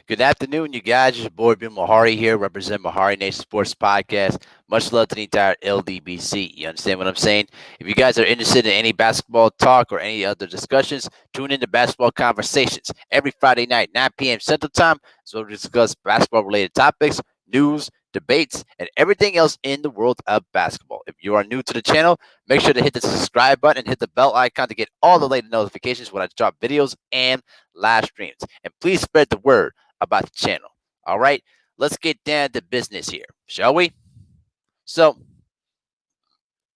Good afternoon, you guys. It's your boy Bill Mahari here, represent Mahari Nation Sports Podcast. Much love to the entire LDBC. You understand what I'm saying? If you guys are interested in any basketball talk or any other discussions, tune in to Basketball Conversations every Friday night, 9 p.m. Central Time, so we discuss basketball related topics, news, debates, and everything else in the world of basketball. If you are new to the channel, make sure to hit the subscribe button and hit the bell icon to get all the latest notifications when I drop videos and live streams. And please spread the word about the channel. All right, let's get down to business here, shall we? So,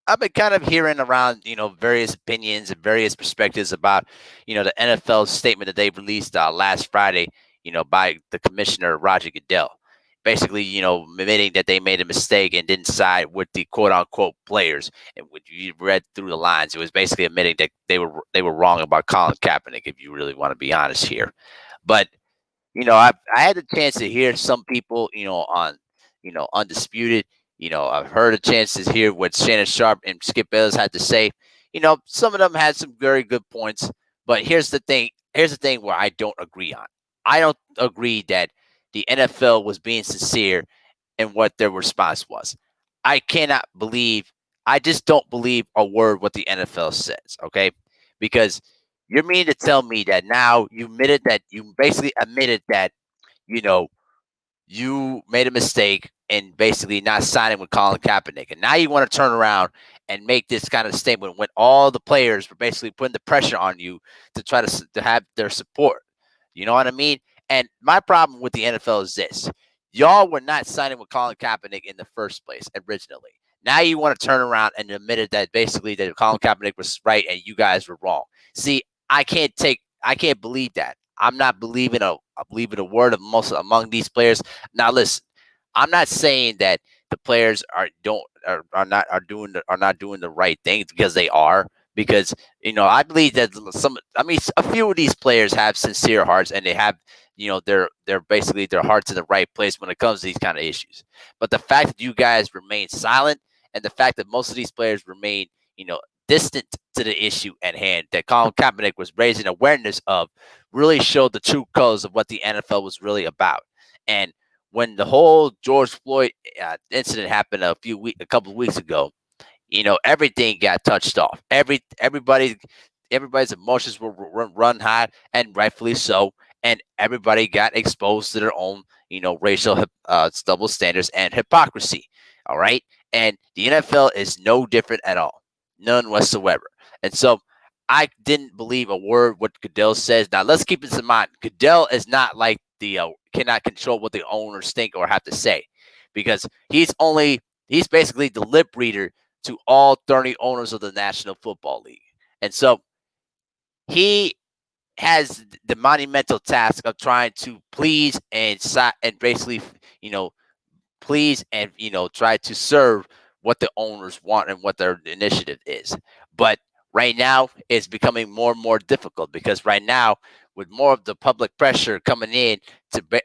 I've been kind of hearing around, various opinions and various perspectives about, the NFL statement that they released last Friday, by the commissioner, Roger Goodell. Basically, admitting that they made a mistake and didn't side with the quote unquote players. And when you read through the lines, it was basically admitting that they were wrong about Colin Kaepernick, if you really want to be honest here. But I had the chance to hear some people, on, Undisputed. I've heard a chance to hear what Shannon Sharp and Skip Bayless had to say. Some of them had some very good points, but here's the thing. Here's the thing where I don't agree on. I don't agree that the NFL was being sincere in what their response was. I cannot believe. I just don't believe a word what the NFL says. Okay, because you're meaning to tell me that now you basically admitted that you know you made a mistake and basically not signing with Colin Kaepernick, and now you want to turn around and make this kind of statement when all the players were basically putting the pressure on you to try to have their support. You know what I mean? And my problem with the NFL is this: y'all were not signing with Colin Kaepernick in the first place originally. Now you want to turn around and admit it that basically that Colin Kaepernick was right and you guys were wrong. See, I can't believe that. I'm not believing a word of most among these players. Now listen, I'm not saying that the players are not doing the right thing, because they are. Because I believe that a few of these players have sincere hearts, and they have they're basically their hearts in the right place when it comes to these kind of issues. But the fact that you guys remain silent, and the fact that most of these players remain distant to the issue at hand that Colin Kaepernick was raising awareness of, really showed the true colors of what the NFL was really about. And when the whole George Floyd incident happened a couple of weeks ago, everything got touched off. Everybody's emotions were run high, and rightfully so. And everybody got exposed to their own, racial double standards and hypocrisy. All right, and the NFL is no different at all, none whatsoever. And so, I didn't believe a word what Goodell says. Now let's keep this in mind. Goodell is not like the cannot control what the owners think or have to say, because he's basically the lip reader to all 30 owners of the National Football League. And so he has the monumental task of trying to please and basically, you know, please and try to serve what the owners want and what their initiative is. But right now it's becoming more and more difficult, because right now, with more of the public pressure coming in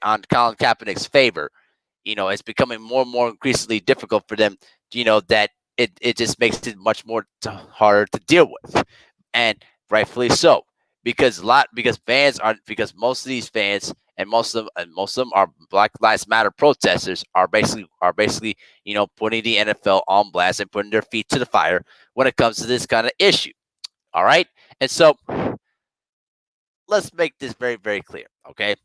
on Colin Kaepernick's favor, it's becoming more and more increasingly difficult for them. That it just makes it much more harder to deal with, and rightfully so, because most of these fans, and most of them are Black Lives Matter protesters, are basically putting the NFL on blast and putting their feet to the fire when it comes to this kind of issue. All right, and so let's make this very, very clear. Okay,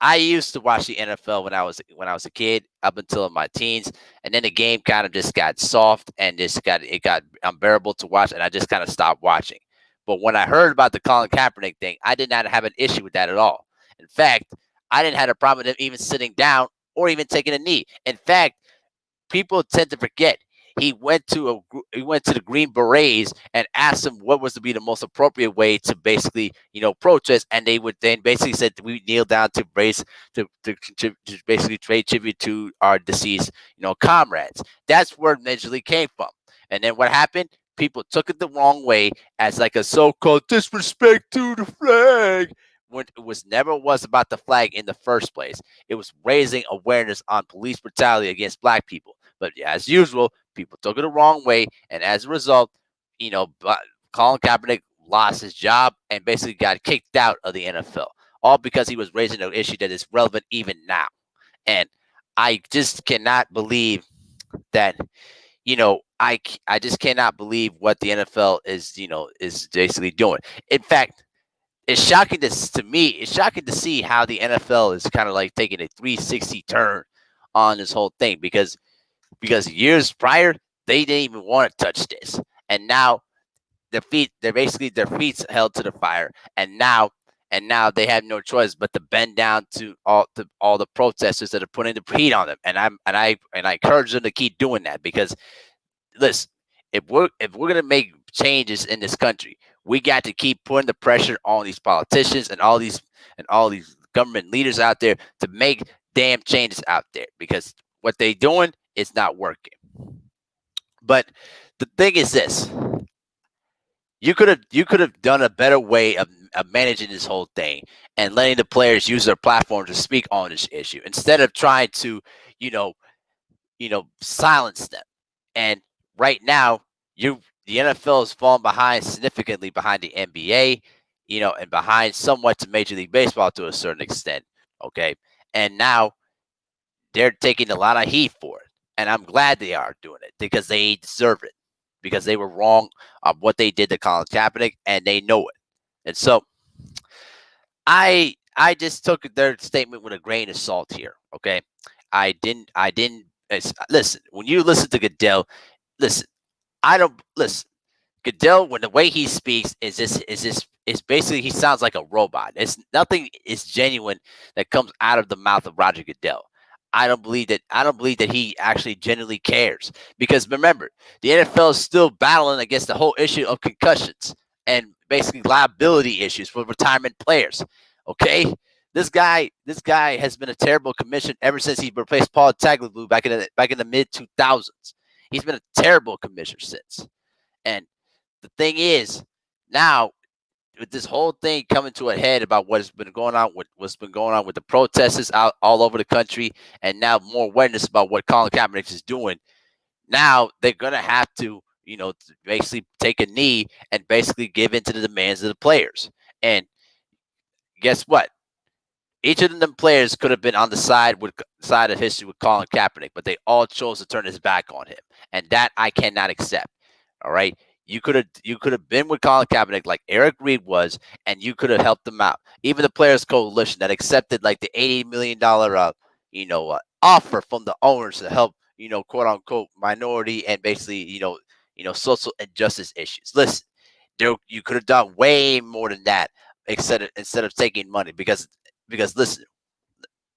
I used to watch the NFL when I was a kid up until my teens, and then the game kind of just got soft and it got unbearable to watch, and I just kind of stopped watching. But when I heard about the Colin Kaepernick thing, I did not have an issue with that at all. In fact, I didn't have a problem with him even sitting down or even taking a knee. In fact, people tend to forget he went to the Green Berets and asked them what was to be the most appropriate way to basically protest, and they would then basically said we kneel down to brace to basically pay tribute to our deceased comrades. That's where it initially came from. And then what happened? People took it the wrong way as like a so-called disrespect to the flag, when it was never was about the flag in the first place. It was raising awareness on police brutality against black people. But as usual, people took it the wrong way, and as a result, you know, Colin Kaepernick lost his job and basically got kicked out of the NFL. all because he was raising an issue that is relevant even now. And I just cannot believe that, I just cannot believe what the NFL is basically doing. In fact, it's shocking to me. It's shocking to see how the NFL is kind of like taking a 360 turn on this whole thing because years prior they didn't even want to touch this, and now their feet held to the fire, and now they have no choice but to bend down to all the protesters that are putting the heat on them, and I encourage them to keep doing that because listen, if we're gonna make changes in this country, we got to keep putting the pressure on these politicians and all these government leaders out there to make damn changes out there because what they doing is not working. But the thing is this: you could have done a better way of managing this whole thing and letting the players use their platform to speak on this issue instead of trying to, you know, silence them. And right now, the NFL is falling behind significantly behind the NBA, and behind somewhat to Major League Baseball to a certain extent. Okay, and now they're taking a lot of heat for it, and I'm glad they are doing it because they deserve it because they were wrong on what they did to Colin Kaepernick, and they know it. And so I just took their statement with a grain of salt here. Okay, I didn't listen. When you listen to Goodell, listen. I don't listen. Goodell, when the way he speaks is basically he sounds like a robot. It's nothing is genuine that comes out of the mouth of Roger Goodell. I don't believe that he actually genuinely cares. Because remember, the NFL is still battling against the whole issue of concussions and basically liability issues for retirement players. Okay? This guy has been a terrible commissioner ever since he replaced Paul Tagliabue back in the mid 2000s. He's been a terrible commissioner since. And the thing is, now with this whole thing coming to a head about what's been going on with the protesters out all over the country, and now more awareness about what Colin Kaepernick is doing. Now they're gonna have to, basically take a knee and basically give in to the demands of the players. And guess what? Each of them players could have been on the side of history with Colin Kaepernick, but they all chose to turn his back on him, and that I cannot accept. All right, you could have been with Colin Kaepernick like Eric Reed was, and you could have helped them out. Even the Players Coalition that accepted like the $80 million offer from the owners to help, quote unquote minority and basically, social injustice issues. Listen, you could have done way more than that instead of taking money because listen,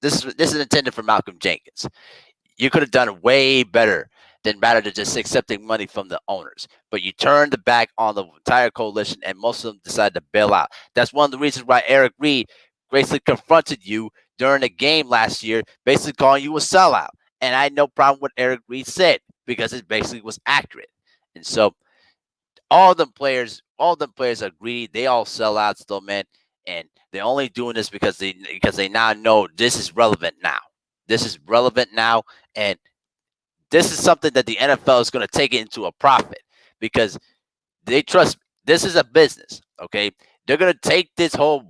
this is intended for Malcolm Jenkins. You could have done way better than rather than just accepting money from the owners. But you turned the back on the entire coalition, and most of them decided to bail out. That's one of the reasons why Eric Reed basically confronted you during the game last year, basically calling you a sellout. And I had no problem with Eric Reed said because it basically was accurate. And so all them players are greedy. They all sell out still, man. And they're only doing this because they now know this is relevant now. This is relevant now, and this is something that the NFL is going to take it into a profit because they trust this is a business. Okay, they're going to take this whole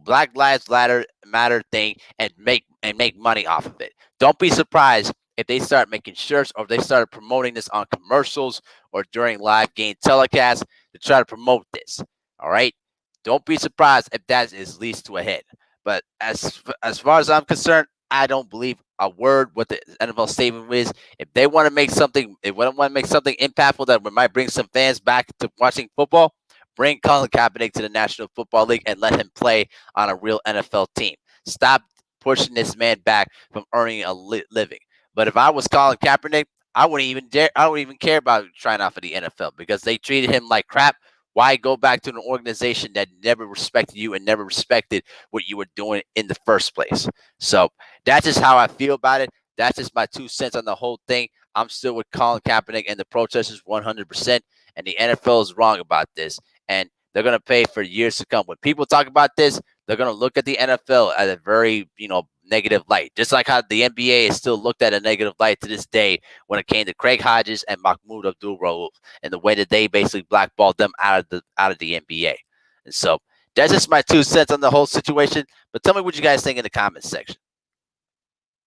Matter thing and make money off of it. Don't be surprised if they start making shirts or if they start promoting this on commercials or during live game telecasts to try to promote this. All right, don't be surprised if that is leads to a hit. But as far as I'm concerned, I don't believe a word what the NFL statement is. If they want to make something impactful that might bring some fans back to watching football, bring Colin Kaepernick to the National Football League and let him play on a real NFL team. Stop pushing this man back from earning a living. But if I was Colin Kaepernick, I wouldn't even dare. I wouldn't even care about trying out for the NFL because they treated him like crap. Why go back to an organization that never respected you and never respected what you were doing in the first place? So that's just how I feel about it. That's just my 2 cents on the whole thing. I'm still with Colin Kaepernick and the protesters 100%. And the NFL is wrong about this. And they're going to pay for years to come. When people talk about this, they're going to look at the NFL at a very, negative light. Just like how the NBA is still looked at a negative light to this day when it came to Craig Hodges and Mahmoud Abdul Rauf and the way that they basically blackballed them out of the NBA. And so That's just my 2 cents on the whole situation. But tell me what you guys think in the comments section.